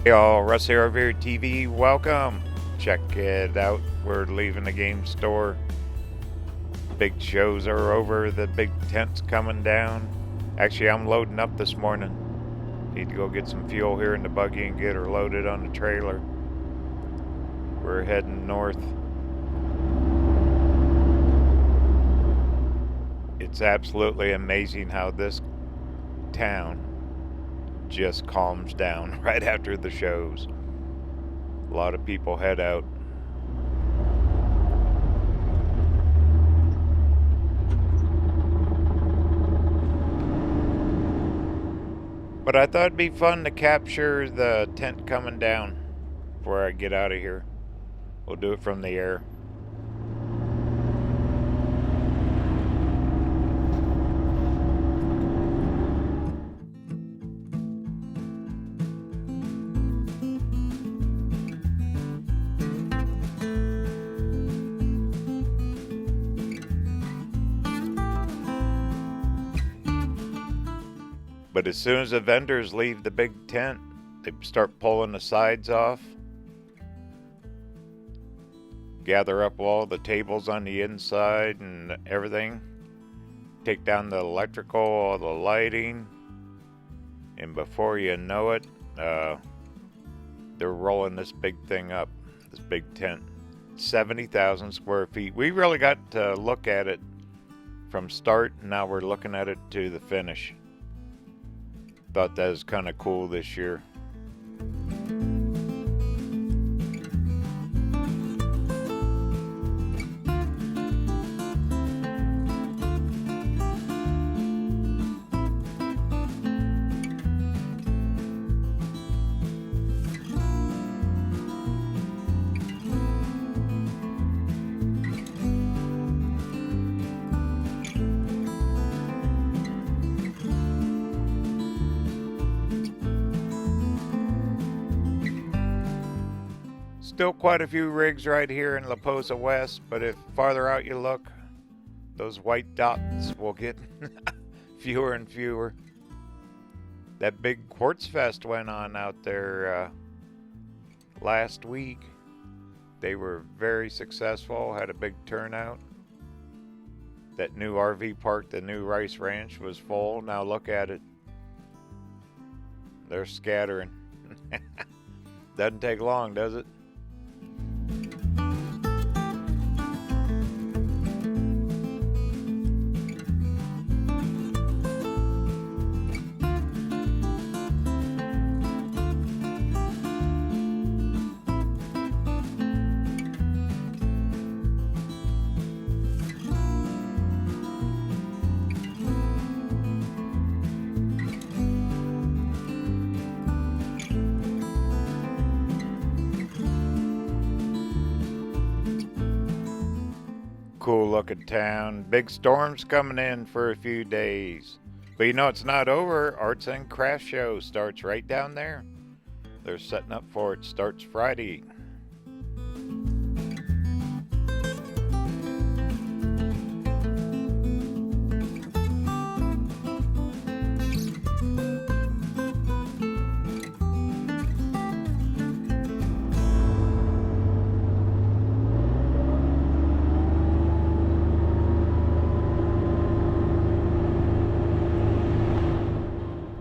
Hey all, Russ here, RVerTV, welcome. Check it out, we're leaving the game store. Big shows are over, the big tent's coming down. Actually, I'm loading up this morning. Need to go get some fuel here in the buggy and get her loaded on the trailer. We're heading north. It's absolutely amazing how this town just calms down right after the shows. A lot of people head out. But I thought it'd be fun to capture the tent coming down before I get out of here. We'll do it from the air. But as soon as the vendors leave the big tent, they start pulling the sides off, gather up all the tables on the inside and everything, take down the electrical, all the lighting, and before you know it, they're rolling this big thing up, this big tent. 70,000 square feet. We really got to look at it from start, and now we're looking at it to the finish. Thought that was kind of cool this year. Still quite a few rigs right here in La Posa West, but if farther out you look, those white dots will get fewer and fewer. That big Quartz Fest went on out there last week. They were very successful, had a big turnout. That new RV park, the new Rice Ranch, was full. Now look at it. They're scattering. Doesn't take long, does it? Cool looking town. Big storms coming in for a few days. But you know it's not over. Arts and Crafts Show starts right down there. They're setting up for it. Starts Friday.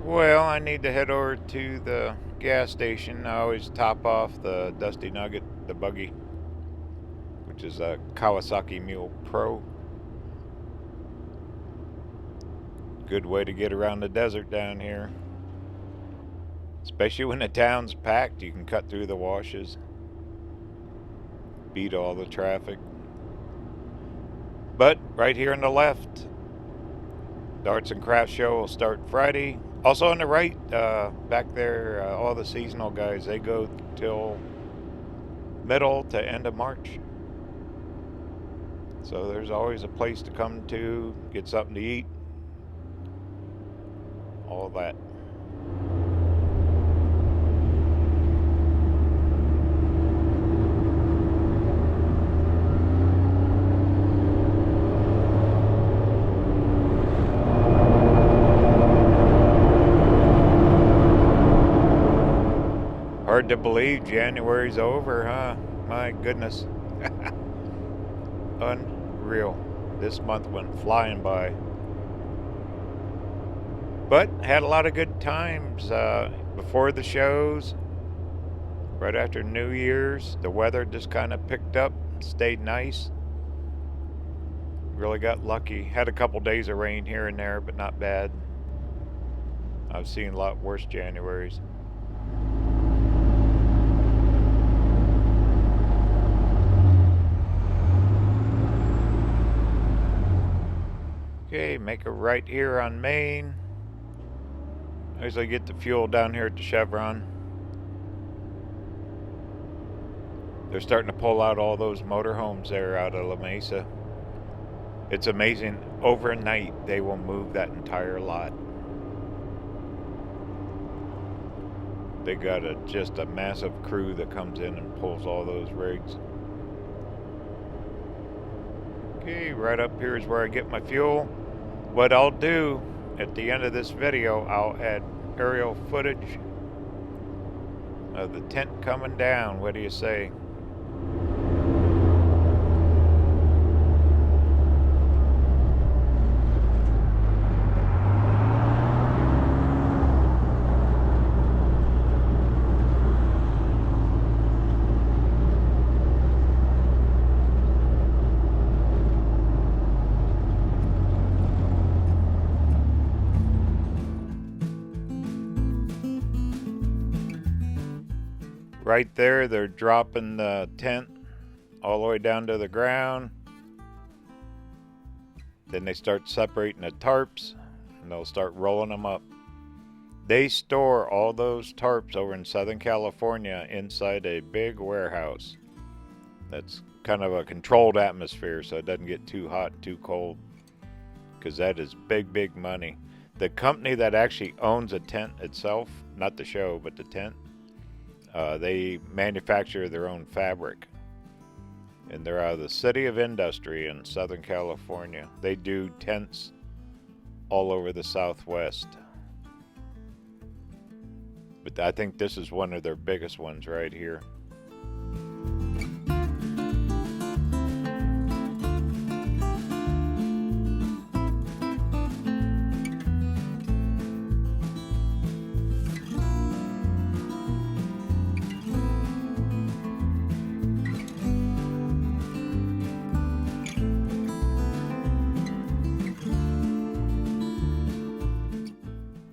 Well, I need to head over to the gas station. I always top off the Dusty Nugget, the buggy, which is a Kawasaki Mule Pro. Good way to get around the desert down here. Especially when the town's packed, you can cut through the washes, beat all the traffic. But right here on the left, the Arts and Crafts Show will start Friday. Also on the right, back there, all the seasonal guys, they go till middle to end of March. So there's always a place to come to, get something to eat, all that. Hard to believe January's over, huh? My goodness. Unreal. This month went flying by. But had a lot of good times before the shows. Right after New Year's, the weather just kind of picked up, stayed nice. Really got lucky. Had a couple days of rain here and there, but not bad. I've seen a lot worse Januaries. Okay, make a right here on Main. As I get the fuel down here at the Chevron. They're starting to pull out all those motorhomes there out of La Mesa. It's amazing. Overnight, they will move that entire lot. They got just a massive crew that comes in and pulls all those rigs. Okay, right up here is where I get my fuel. What I'll do at the end of this video, I'll add aerial footage of the tent coming down. What do you say? Right there, they're dropping the tent all the way down to the ground. Then they start separating the tarps, and they'll start rolling them up. They store all those tarps over in Southern California inside a big warehouse. That's kind of a controlled atmosphere, so it doesn't get too hot, too cold, because that is big, big money. The company that actually owns a tent itself, not the show, but the tent, they manufacture their own fabric, and they're out of the City of Industry in Southern California. They do tents all over the Southwest, but I think this is one of their biggest ones right here.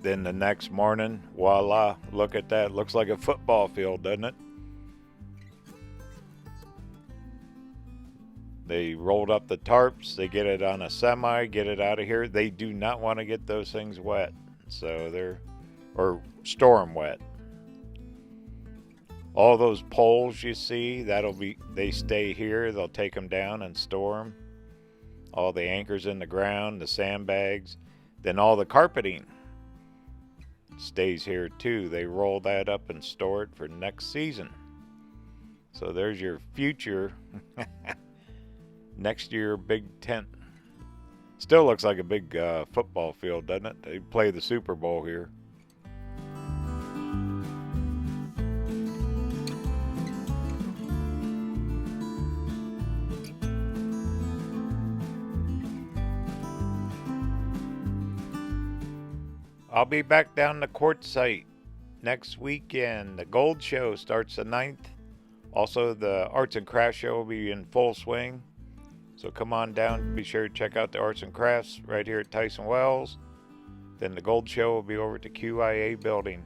Then the next morning, voila, look at that. Looks like a football field, doesn't it? They rolled up the tarps. They get it on a semi, get it out of here. They do not want to get those things wet. So or store them wet. All those poles you see, they stay here. They'll take them down and store them. All the anchors in the ground, the sandbags, then all the carpeting stays here too. They roll that up and store it for next season. So there's your future next year big tent. Still looks like a big football field, doesn't it? They play the Super Bowl here. I'll be back down to Quartzsite next weekend. The Gold Show starts the 9th. Also, the Arts and Crafts Show will be in full swing. So come on down. Be sure to check out the Arts and Crafts right here at Tyson Wells. Then the Gold Show will be over at the QIA building.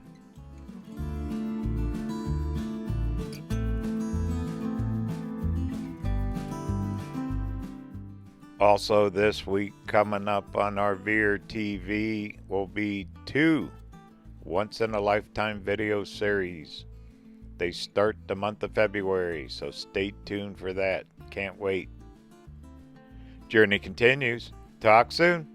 Also this week coming up on RVerTV will be 2 once-in-a-lifetime video series. They start the month of February, so stay tuned for that. Can't wait. Journey continues. Talk soon.